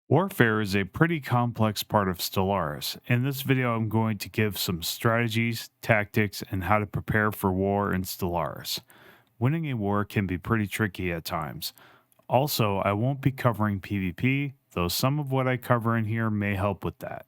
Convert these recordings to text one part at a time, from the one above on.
Warfare is a pretty complex part of Stellaris. In this video, I'm going to give some strategies, tactics, and how to prepare for war in Stellaris. Winning a war can be pretty tricky at times. Also, I won't be covering PvP, though some of what I cover in here may help with that.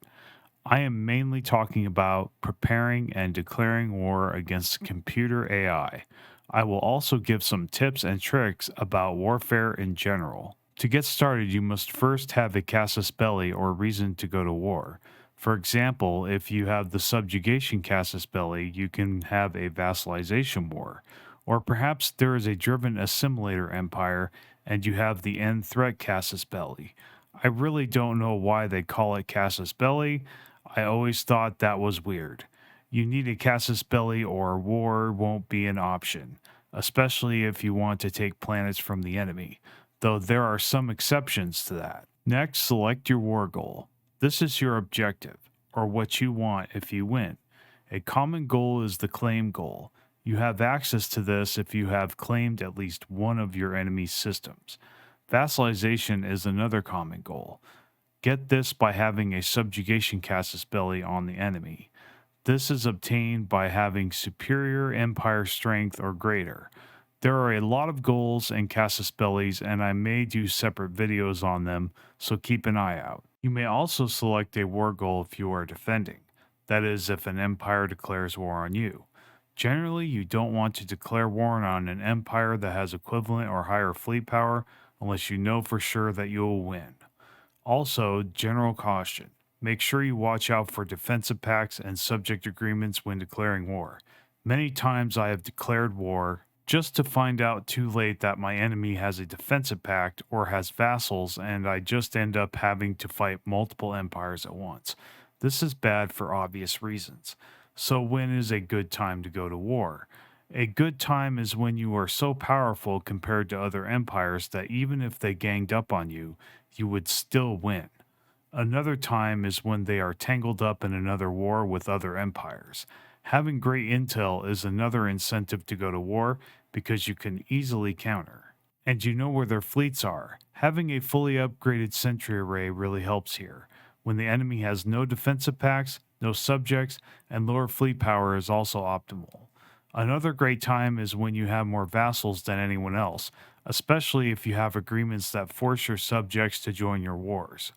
I am mainly talking about preparing and declaring war against computer AI. I will also give some tips and tricks about warfare in general. To get started, you must first have a casus belli or reason to go to war. For example, if you have the subjugation casus belli, you can have a vassalization war. Or perhaps there is a driven assimilator empire and you have the end threat casus belli. I really don't know why they call it casus belli. I always thought that was weird. You need a casus belli or war won't be an option, especially if you want to take planets from the enemy, though there are some exceptions to that. Next, select your war goal. This is your objective, or what you want if you win. A common goal is the claim goal. You have access to this if you have claimed at least one of your enemy's systems. Vassalization is another common goal. Get this by having a subjugation casus belli on the enemy. This is obtained by having superior empire strength or greater. There are a lot of goals and casus bellis, and I may do separate videos on them, so keep an eye out. You may also select a war goal if you are defending. That is, if an empire declares war on you. Generally, you don't want to declare war on an empire that has equivalent or higher fleet power unless you know for sure that you will win. Also, general caution. Make sure you watch out for defensive pacts and subject agreements when declaring war. Many times I have declared war just to find out too late that my enemy has a defensive pact or has vassals, and I just end up having to fight multiple empires at once. This is bad for obvious reasons. So, when is a good time to go to war? A good time is when you are so powerful compared to other empires that even if they ganged up on you, you would still win. Another time is when they are tangled up in another war with other empires. Having great intel is another incentive to go to war because you can easily counter. And you know where their fleets are. Having a fully upgraded sentry array really helps here. When the enemy has no defensive packs, no subjects, and lower fleet power is also optimal. Another great time is when you have more vassals than anyone else, especially if you have agreements that force your subjects to join your wars.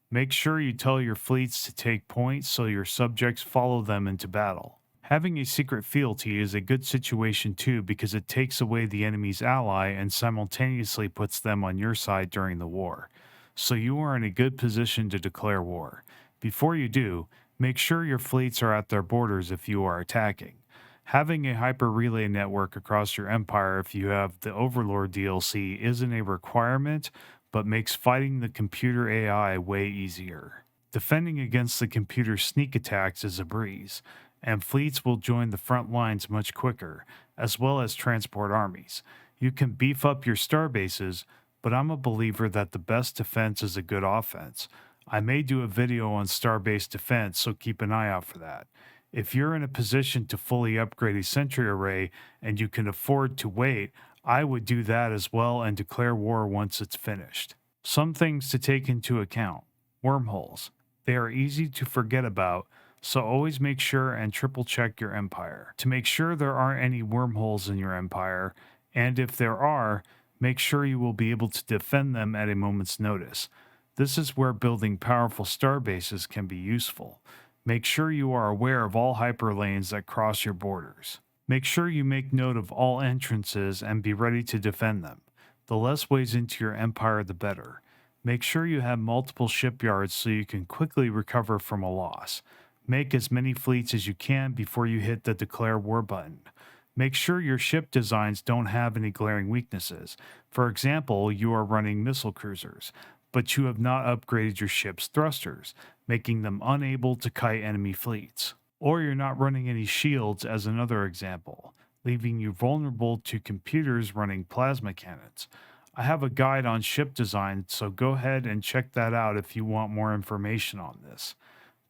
Make sure you tell your fleets to take points so your subjects follow them into battle. Having a secret fealty is a good situation too because it takes away the enemy's ally and simultaneously puts them on your side during the war. So you are in a good position to declare war. Before you do, make sure your fleets are at their borders if you are attacking. Having a hyper relay network across your empire if you have the Overlord DLC isn't a requirement, but makes fighting the computer AI way easier. Defending against the computer's sneak attacks is a breeze, and fleets will join the front lines much quicker, as well as transport armies. You can beef up your star bases, but I'm a believer that the best defense is a good offense. I may do a video on star-based defense, so keep an eye out for that. If you're in a position to fully upgrade a sentry array and you can afford to wait, I would do that as well and declare war once it's finished. Some things to take into account. Wormholes. They are easy to forget about, so always make sure and triple check your empire to make sure there aren't any wormholes in your empire, and if there are, make sure you will be able to defend them at a moment's notice. This is where building powerful star bases can be useful. Make sure you are aware of all hyperlanes that cross your borders. Make sure you make note of all entrances and be ready to defend them. The less ways into your empire, the better. Make sure you have multiple shipyards so you can quickly recover from a loss. Make as many fleets as you can before you hit the declare war button. Make sure your ship designs don't have any glaring weaknesses. For example, you are running missile cruisers, but you have not upgraded your ship's thrusters, making them unable to kite enemy fleets. Or you're not running any shields as another example, leaving you vulnerable to computers running plasma cannons. I have a guide on ship design, so go ahead and check that out if you want more information on this.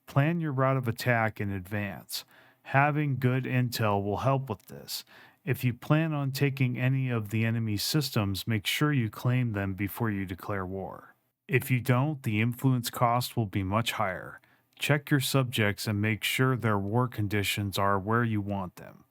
Plan your route of attack in advance. Having good intel will help with this. If you plan on taking any of the enemy's systems, make sure you claim them before you declare war. If you don't, the influence cost will be much higher. Check your subjects and make sure their war conditions are where you want them.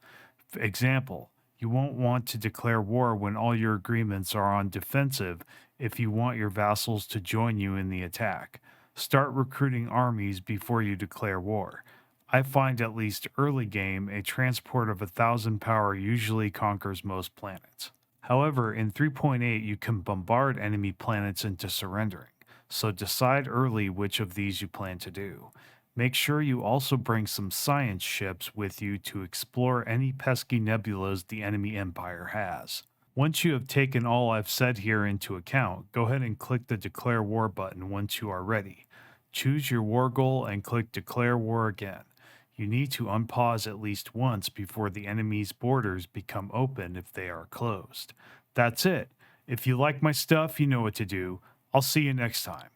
Example, you won't want to declare war when all your agreements are on defensive if you want your vassals to join you in the attack. Start recruiting armies before you declare war. I find at least early game, a transport of 1,000 power usually conquers most planets. However, in 3.8, you can bombard enemy planets into surrendering, so decide early which of these you plan to do. Make sure you also bring some science ships with you to explore any pesky nebulas the enemy empire has. Once you have taken all I've said here into account, go ahead and click the Declare War button once you are ready. Choose your war goal and click Declare War again. You need to unpause at least once before the enemy's borders become open if they are closed. That's it. If you like my stuff, you know what to do. I'll see you next time.